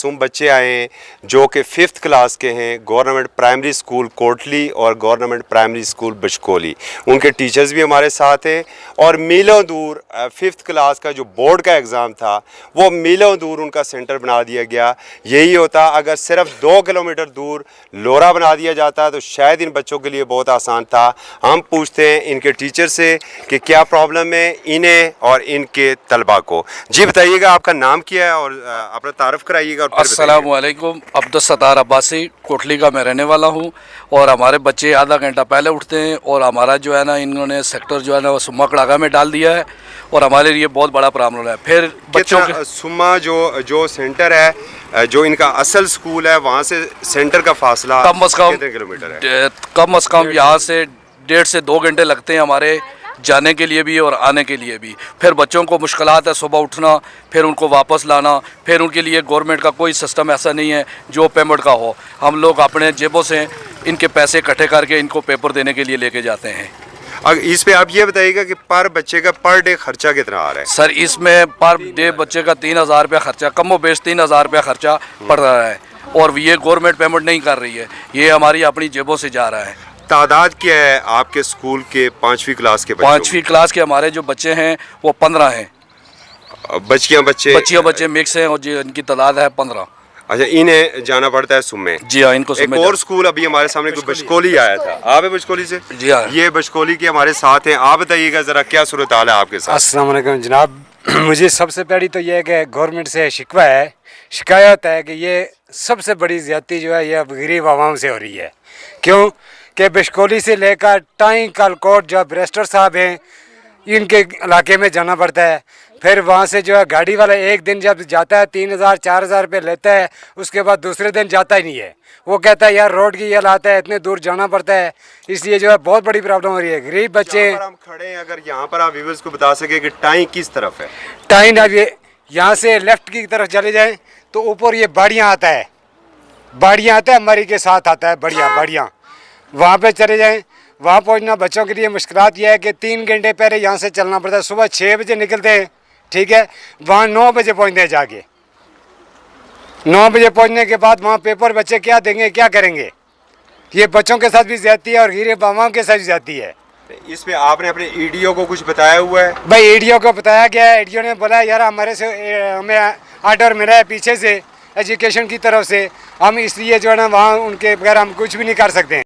मासूम बच्चे आए हैं जो कि 5th क्लास के हैं, गवर्नमेंट प्राइमरी स्कूल कोटली और गवर्नमेंट प्राइमरी स्कूल बशकोली। उनके टीचर्स भी हमारे साथ हैं और मीलों दूर 5th क्लास का जो बोर्ड का एग्ज़ाम था वो मीलों दूर उनका सेंटर बना दिया गया। यही होता अगर सिर्फ 2 किलोमीटर दूर लोरा बना दिया जाता तो शायद इन बच्चों के लिए बहुत आसान था। हम पूछते हैं इनके टीचर से कि क्या प्रॉब्लम है इन्हें और इनके तलबा को। जी बताइएगा, आपका नाम क्या है और अपना तारुफ कराइएगा। अस्सलाम वालेकुम, अब्दुस सत्तार अब्बासी कोटली का मैं रहने वाला हूँ। और हमारे बच्चे आधा घंटा पहले उठते हैं और हमारा जो है ना इन्होंने सेक्टर जो है ना वो सुम्मा कड़ागा में डाल दिया है और हमारे लिए बहुत बड़ा प्रॉब्लम है। फिर बच्चों के सुम्मा जो सेंटर है, जो इनका असल स्कूल है, वहाँ से सेंटर का फासला कम अज़ कम कितने किलोमीटर है? कम अज़ कम यहाँ से 1.5 से 2 घंटे लगते हैं हमारे जाने के लिए भी और आने के लिए भी। फिर बच्चों को मुश्किलात है सुबह उठना, फिर उनको वापस लाना, फिर उनके लिए गवर्नमेंट का कोई सिस्टम ऐसा नहीं है जो पेमेंट का हो। हम लोग अपने जेबों से इनके पैसे इकट्ठे करके इनको पेपर देने के लिए लेके जाते हैं। अब इस पे आप ये बताइएगा कि पर बच्चे का पर डे खर्चा कितना आ रहा है? सर इसमें पर डे बच्चे का 3,000 रुपया खर्चा, कम व बेश 3,000 रुपया खर्चा पड़ रहा है और ये गवर्नमेंट पेमेंट नहीं कर रही है, ये हमारी अपनी जेबों से जा रहा है। तादाद क्या है आपके स्कूल के 5वीं क्लास के बच्चों? 5वीं क्लास के हमारे जो बच्चे हैं वो 15 हैं। बच्चियाँ बच्चे मिक्स हैं और जी इनकी तादाद है 15। अच्छा, इन्हें जाना पड़ता है सुम्मे? जी हाँ, इनको एक और स्कूल अभी हमारे सामने कोई बशकोली आया था। आप है बशकोली से? जी हाँ, ये बशकोली के हमारे साथ हैं। आप बताइएगा ज़रा क्या सूरत हाल है आपके साथ? अस्सलाम वालेकुम जनाब। मुझे सबसे पहली तो ये है कि गवर्नमेंट से शिकवा है, शिकायत है कि ये सबसे बड़ी ज़्यादती जो है ये गरीब आवाम से हो रही है। क्यों कि बशकोली से लेकर टाई कलकोट जो बैरिस्टर साहब हैं इनके इलाके में जाना पड़ता है। फिर वहाँ से जो है गाड़ी वाला एक दिन जब जाता है 3,000-4,000 रुपये लेता है, उसके बाद दूसरे दिन जाता ही नहीं है। वो कहता है यार रोड की ये लाता है, इतने दूर जाना पड़ता है, इसलिए जो है बहुत बड़ी प्रॉब्लम हो रही है। गरीब बच्चे हम खड़े हैं, अगर यहाँ पर आप व्यूअर्स को बता सके कि टाई किस तरफ है? टाइम अब ये यहाँ से लेफ्ट की तरफ चले जाएं तो ऊपर ये बाड़ियाँ आता है, बाड़ियाँ आता है, मरी के साथ आता है बाड़ियाँ, वहाँ पे चले जाएं। वहाँ पहुँचना बच्चों के लिए मुश्किलात ये है कि 3 घंटे पहले यहाँ से चलना पड़ता है। सुबह 6 बजे निकलते हैं, ठीक है, वहाँ 9 बजे पहुँचते हैं। जाके 9 बजे पहुँचने के बाद वहाँ पेपर बच्चे क्या देंगे, क्या करेंगे? ये बच्चों के साथ भी ज्यादती है और गरीब आवाम के साथ भी ज्यादती है। इस पे आपने अपने ईडीओ को कुछ बताया हुआ है? भाई ईडीओ को बताया गया है, ईडीओ ने बोला यार हमारे से हमें आर्डर मिला है पीछे से एजुकेशन की तरफ से, हम इसलिए जो है ना वहाँ उनके बगैर हम कुछ भी नहीं कर सकते हैं।